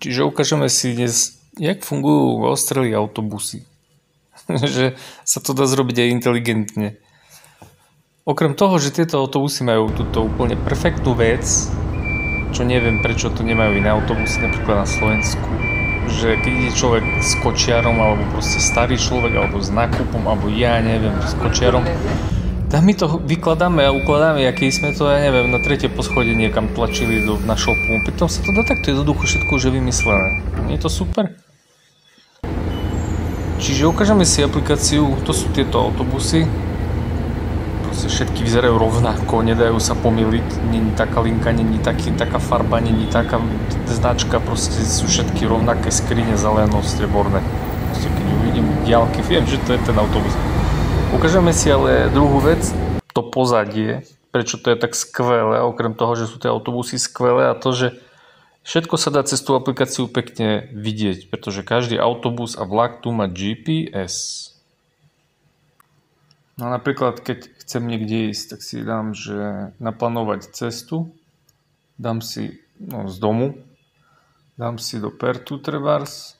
Čiže ukážeme si dnes, jak fungujú v Austrálii autobusy. Že sa to dá zrobiť aj inteligentne. Okrem toho, že tieto autobusy majú túto úplne perfektnú vec, čo neviem prečo to nemajú iné autobusy, napríklad na Slovensku, že keď ide človek s kočiarom, alebo proste starý človek, alebo s nákupom, alebo ja neviem, s kočiarom, tak my to vykladáme a ukladáme, aký sme to, ja neviem, na tretie poschodie niekam tlačili na šopu. Pritom sa to dá takto jednoducho všetko už je vymyslené. Nie je to super? Čiže ukážeme si aplikáciu, to sú tieto autobusy. Proste všetky vyzerajú rovnako, nedajú sa pomýliť, není taká linka, není taká farba, není taká značka, proste sú všetky rovnaké skrine zeleno, streborné. Proste keď ju vidím v diaľke, viem, že to je ten autobus. Ukážeme si ale druhú vec, to pozadie, prečo to je tak skvelé, okrem toho, že sú tie autobusy skvelé a to, že všetko sa dá cez tú aplikáciu pekne vidieť, pretože každý autobus a vlak tu má GPS. No napríklad, keď chcem niekde ísť, tak si dám, že naplánovať cestu, dám si z domu, dám si do Pertu trebárs,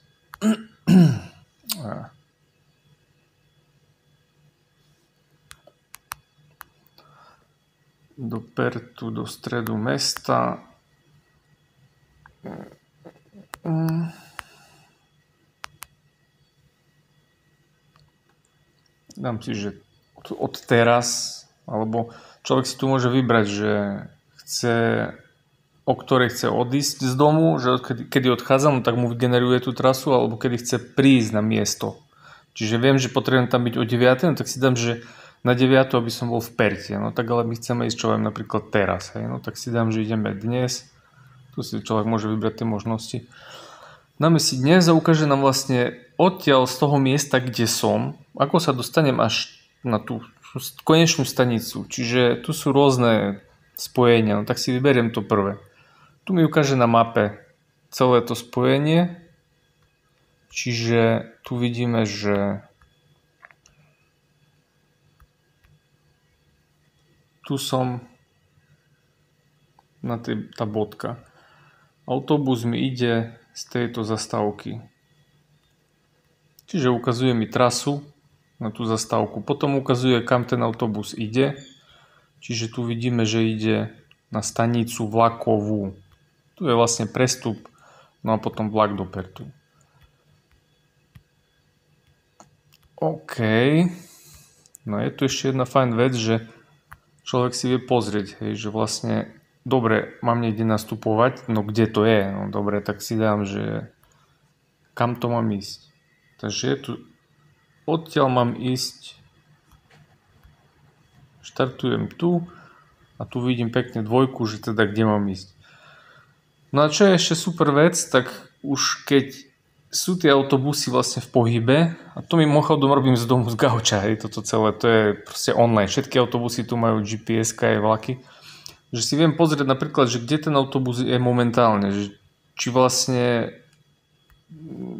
do Pertu, do stredu mesta, dám si, že od teraz, alebo človek si tu môže vybrať, že chce, o ktorej chce odísť z domu, že kedy odchádzam, tak mu vygeneruje tú trasu, alebo kedy chce prísť na miesto. Čiže viem, že potrebujem tam byť o 9, no tak si dám, že na 9, aby som bol v Perte. No tak ale my chceme ísť človek napríklad teraz, hej? No tak si dám, že ideme dnes. Tu si človek môže vybrať tie možnosti. Dáme si dnes a ukáže nám vlastne odtiaľ z toho miesta, kde som, ako sa dostanem až na tú konečnú stanicu. Čiže tu sú rôzne spojenia, no tak si vyberiem to prvé. Tu mi ukáže na mape celé to spojenie. Čiže tu vidíme, že tu som na tá bodka. Autobus mi ide z tejto zastávky. Čiže ukazuje mi trasu na tú zastávku. Potom ukazuje, kam ten autobus ide. Čiže tu vidíme, že ide na stanicu vlakovú. Tu je vlastne prestup, no a potom vlak do Pertu. OK. No je tu ešte jedna fajn vec, že človek si vie pozrieť, hej, že vlastne dobre, mám niekde nastupovať, no kde to je? No dobre, tak si dám, že kam to mám ísť. Takže je tu, odtiaľ mám ísť, štartujem tu a tu vidím pekne dvojku, že teda kde mám ísť. No a čo je ešte super vec, tak už keď sú tie autobusy vlastne v pohybe, a to mi mimochodom robím z domu z gauča, hej, toto celé, to je proste online. Všetky autobusy tu majú GPS-ka aj vlaky. Že si viem pozrieť napríklad, že kde ten autobus je momentálne, že či vlastne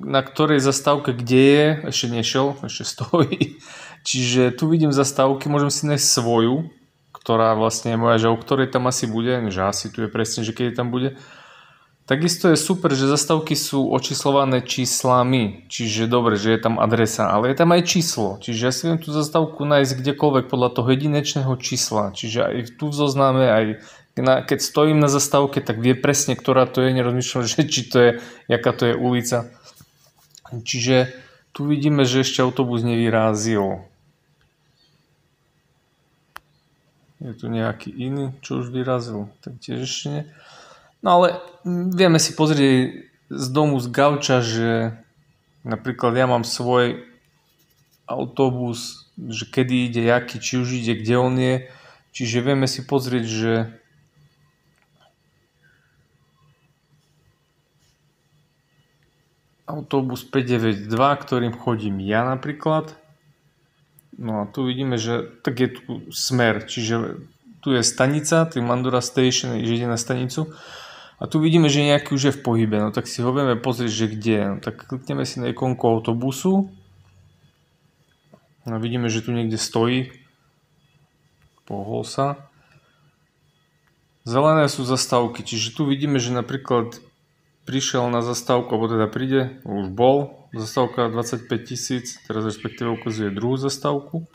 na ktorej zastávke kde je, ešte nešiel, ešte stojí. Čiže tu vidím zastávky, môžem si nájsť svoju, ktorá vlastne je moja, že o ktorej tam asi bude, že asi tu je presne, že kedy tam bude. Takisto je super, že zastávky sú očíslované číslami, čiže dobre, že je tam adresa, ale je tam aj číslo, čiže ja si viem tú zastávku nájsť kdekoľvek podľa toho jedinečného čísla, čiže aj tu v zozname, aj keď stojím na zastávke, tak vie presne, ktorá to je, nerozmýšľam, že či to je, jaká to je ulica. Čiže tu vidíme, že ešte autobus nevyrázil. Je tu nejaký iný, čo už vyrazil, tak tiež ešte nie. No ale vieme si pozrieť z domu z gauča, že napríklad ja mám svoj autobus, že kedy ide, jaký, či už ide, kde on je. Čiže vieme si pozrieť, že autobus 592, ktorým chodím ja napríklad. No a tu vidíme, že tak je tu smer, čiže tu je stanica, tu je Mandurah Station, že ide na stanicu. A tu vidíme, že nejaký už je v pohybe, no tak si ho vieme pozrieť, že kde. No tak klikneme si na ikonku autobusu. No vidíme, že tu niekde stojí. Pohol sa. Zelené sú zastávky, čiže tu vidíme, že napríklad prišiel na zastávku, alebo teda príde, už bol, zastávka 25 000, teraz respektíve ukazuje druhú zastávku.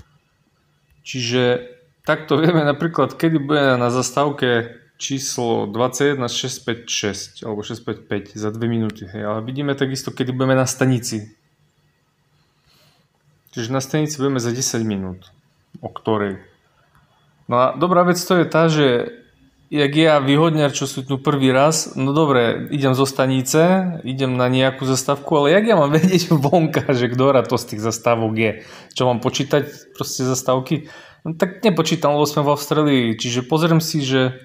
Čiže takto vieme napríklad, kedy bude na zastávke číslo 21 656 alebo 655 za 2 minúty. Hej. Ale vidíme takisto, kedy budeme na stanici. Čiže na stanici budeme za 10 minút. O ktorej? No a dobrá vec to je tá, že jak ja výhodňar, čo sú tu prvý raz, no dobre, idem zo stanice, idem na nejakú zastávku, ale jak ja mám vedieť vonka, že ktorá to z tých zastávok je? Čo mám počítať proste zastávky? No tak nepočítam, lebo sme v Austrálii, čiže pozriem si, že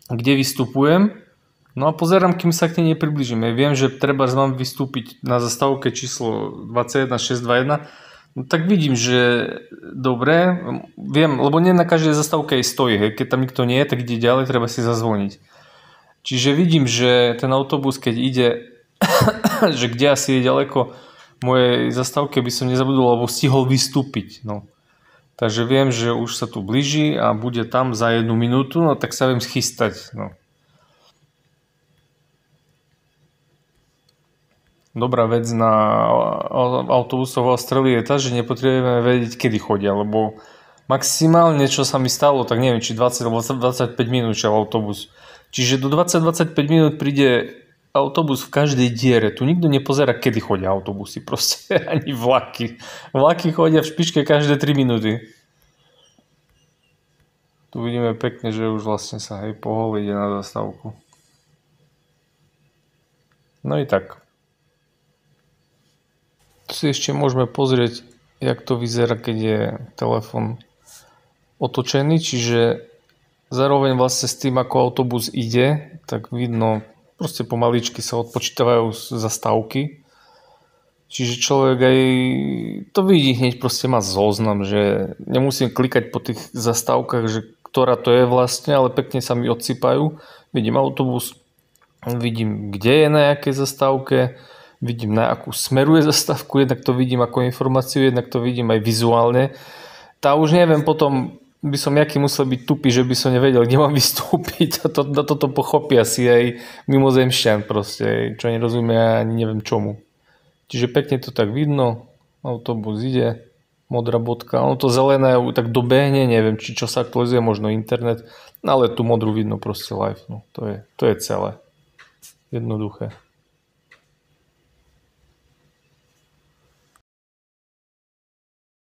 kde vystupujem, no a pozerám, kým sa k nej nepribližím. Ja viem, že treba mám vystúpiť na zastávke číslo 21621, no tak vidím, že dobre, viem, lebo nie na každej zastávke stojí, hej. Keď tam nikto nie je, tak ide ďalej, treba si zazvoniť. Čiže vidím, že ten autobus, keď ide, že kde asi je ďaleko mojej zastávke, by som nezabudol, alebo stihol vystúpiť. No. Takže viem, že už sa tu blíži a bude tam za 1 minútu, no tak sa viem schystať. No. Dobrá vec na autobusov v Austrálii je tá, že nepotrebujeme vedieť, kedy chodia, lebo maximálne, čo sa mi stalo, tak neviem, či 20 alebo 25 minút šiel autobus. Čiže do 20-25 minút príde autobus v každej diere. Tu nikto nepozerá, kedy chodia autobusy, proste ani vlaky. Vlaky chodia v špičke každé 3 minúty. Tu vidíme pekne, že už vlastne sa pohol ide na zastávku. No i tak. Tu si ešte môžeme pozrieť, jak to vyzerá, keď je telefon otočený, čiže zároveň vlastne s tým, ako autobus ide, tak vidno, proste pomaličky sa odpočítavajú zastávky. Čiže človek aj to vidí hneď, proste má zoznam, že nemusím klikať po tých zastávkach, že ktorá to je vlastne, ale pekne sa mi odsypajú. Vidím autobus, vidím, kde je na jakej zastávke, vidím, na akú smeruje zastávku, jednak to vidím ako informáciu, jednak to vidím aj vizuálne. Tá už neviem, potom by som jaký musel byť tupý, že by som nevedel, kde mám vystúpiť. A toto pochopí asi aj mimozemšťan proste, čo nerozumie, ani neviem čomu. Čiže pekne to tak vidno, autobus ide, modrá bodka, ono to zelené tak dobehne, neviem, či čo sa aktualizuje, možno internet, ale tú modrú vidno proste live, no to je celé. Jednoduché.